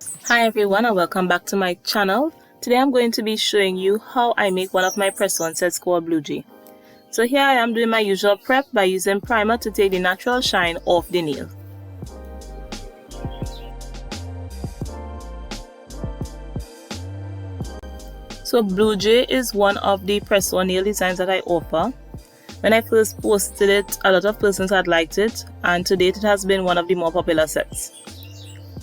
Hi everyone and welcome back to my channel. Today I'm going to be showing you how I make one of my press-on sets called Blue Jay. So here I am doing my usual prep by using primer to take the natural shine off the nail. So Blue Jay is one of the press-on nail designs that I offer. When I first posted it, a lot of persons had liked it, and to date it has been one of the more popular sets.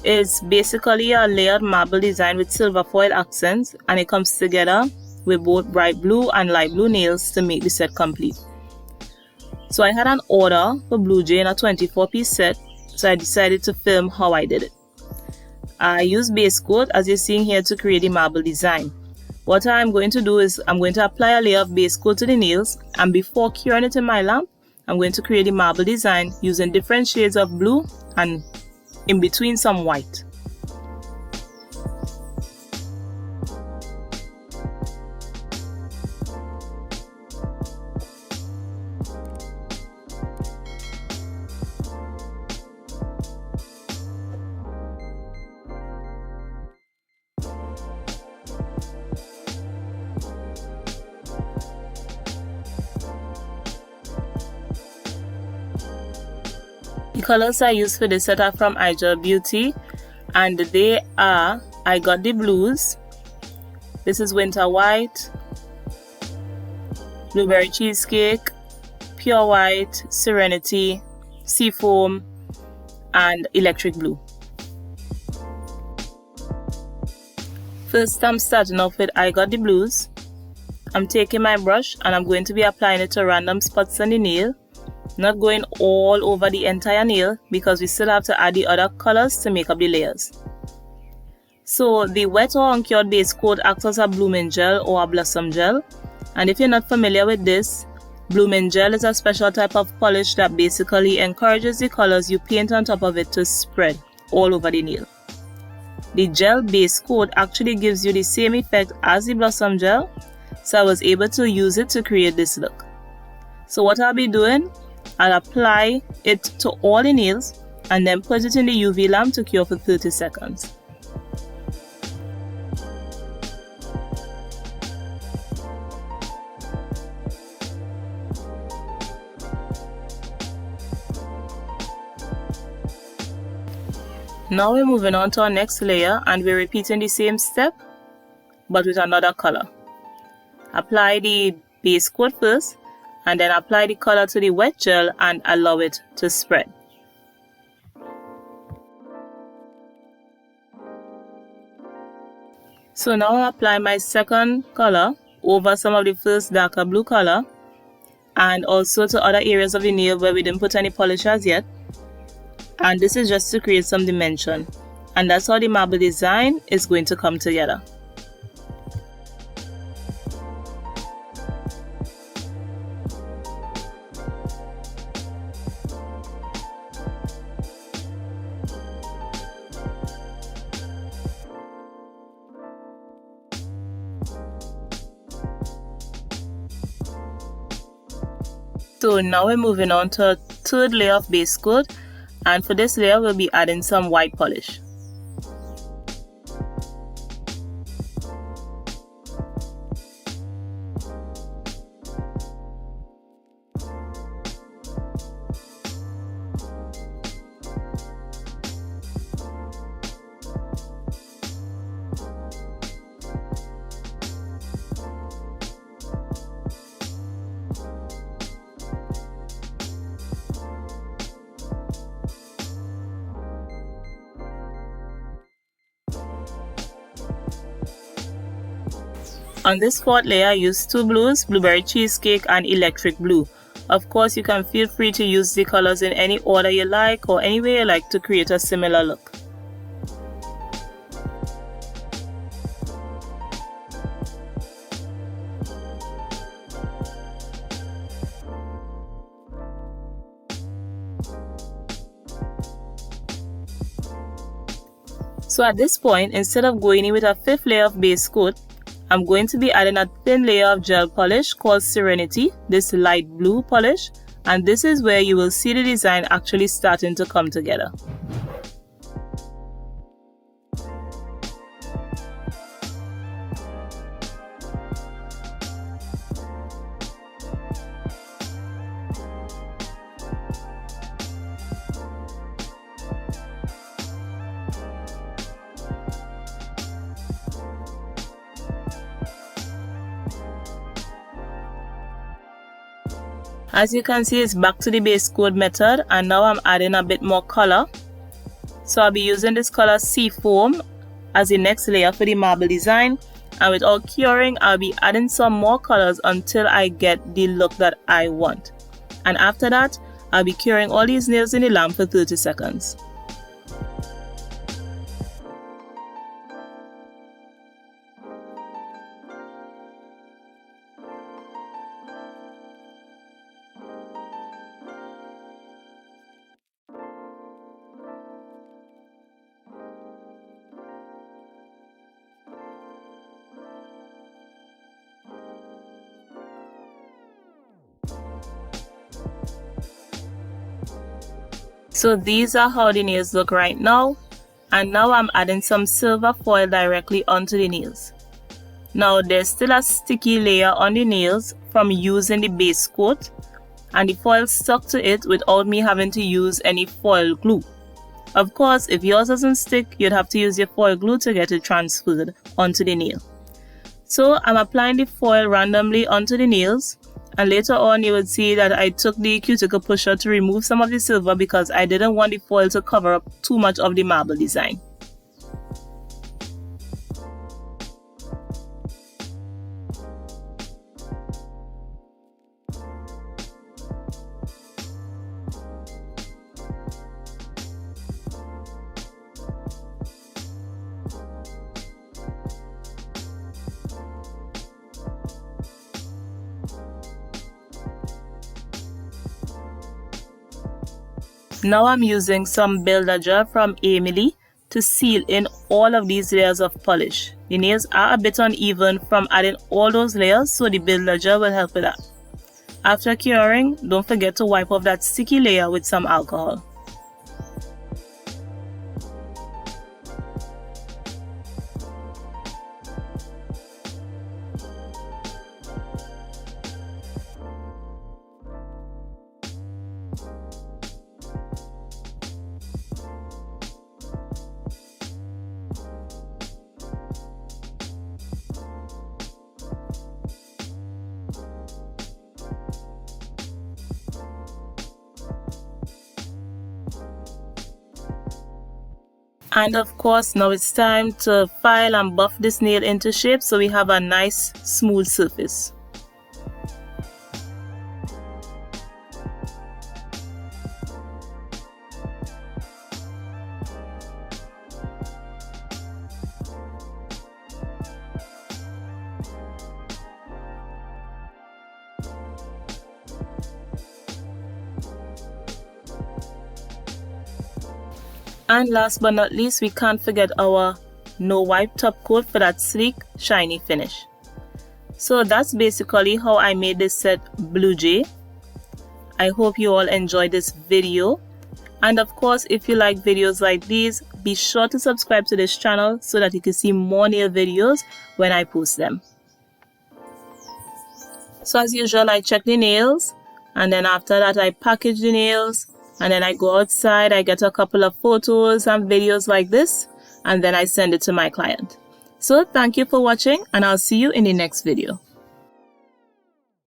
It's basically a layered marble design with silver foil accents, and it comes together with both bright blue and light blue nails to make the set complete. So I had an order for Blue Jay in a 24-piece set, so I decided to film how I did it. I used base coat as you're seeing here to create the marble design. What I'm going to do is I'm going to apply a layer of base coat to the nails, and before curing it in my lamp, I'm going to create the marble design using different shades of blue and in between some white. The colors I use for this set are from iGel Beauty, and they are I Got the Blues, this is Winter White, Blueberry Cheesecake, Pure White, Serenity, Seafoam, and Electric Blue. First I'm starting off with I Got the Blues. I'm taking my brush and I'm going to be applying it to random spots on the nail. Not going all over the entire nail because we still have to add the other colors to make up the layers. So the wet or uncured base coat acts as a blooming gel or a blossom gel, and if you're not familiar with this, blooming gel is a special type of polish that basically encourages the colors you paint on top of it to spread all over the nail. The gel base coat actually gives you the same effect as the blossom gel, so I was able to use it to create this look. So what I'll be doing, I'll apply it to all the nails and then put it in the UV lamp to cure for 30 seconds. Now we're moving on to our next layer and we're repeating the same step but with another color. Apply the base coat first, and then apply the color to the wet gel and allow it to spread. So now I'll apply my second color over some of the first darker blue color and also to other areas of the nail where we didn't put any polish as yet. And this is just to create some dimension. And that's how the marble design is going to come together. So now we're moving on to a third layer of base coat, and for this layer we'll be adding some white polish. On this fourth layer I used two blues, Blueberry Cheesecake and Electric Blue. Of course you can feel free to use the colors in any order you like or any way you like to create a similar look. So at this point, instead of going in with a fifth layer of base coat, I'm going to be adding a thin layer of gel polish called Serenity, this light blue polish, and this is where you will see the design actually starting to come together. As you can see, it's back to the base coat method, and now I'm adding a bit more color. So I'll be using this color Seafoam as the next layer for the marble design, and without curing, I'll be adding some more colors until I get the look that I want. And after that, I'll be curing all these nails in the lamp for 30 seconds. So these are how the nails look right now, and now I'm adding some silver foil directly onto the nails. Now there's still a sticky layer on the nails from using the base coat, and the foil stuck to it without me having to use any foil glue. Of course, if yours doesn't stick, you'd have to use your foil glue to get it transferred onto the nail. So I'm applying the foil randomly onto the nails, and later on you would see that I took the cuticle pusher to remove some of the silver because I didn't want the foil to cover up too much of the marble design. Now I'm using some builder gel from Emily to seal in all of these layers of polish. The nails are a bit uneven from adding all those layers, so the builder gel will help with that. After curing, don't forget to wipe off that sticky layer with some alcohol. And of course, now it's time to file and buff this nail into shape so we have a nice smooth surface. And last but not least, we can't forget our no wipe top coat for that sleek, shiny finish. So that's basically how I made this set Blue Jay. I hope you all enjoyed this video. And of course, if you like videos like these, be sure to subscribe to this channel so that you can see more nail videos when I post them. So as usual, I check the nails, and then after that I package the nails, and then I go outside, I get a couple of photos and videos like this, and then I send it to my client. So thank you for watching, and I'll see you in the next video.